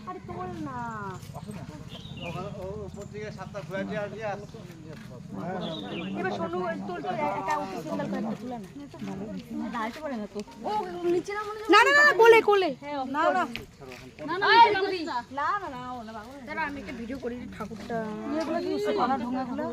আরে তোল না এবার শোনো তোল তো একা উঠে সিঙ্গেল করে তুলে না দাঁড়াতে পারে না তো ও নিচে না মনে না না না কোলে কোলে না না না না না না না না আমি একটা ভিডিও করি ঠাকুরটা এগুলো কি করা ঢোঙাগুলো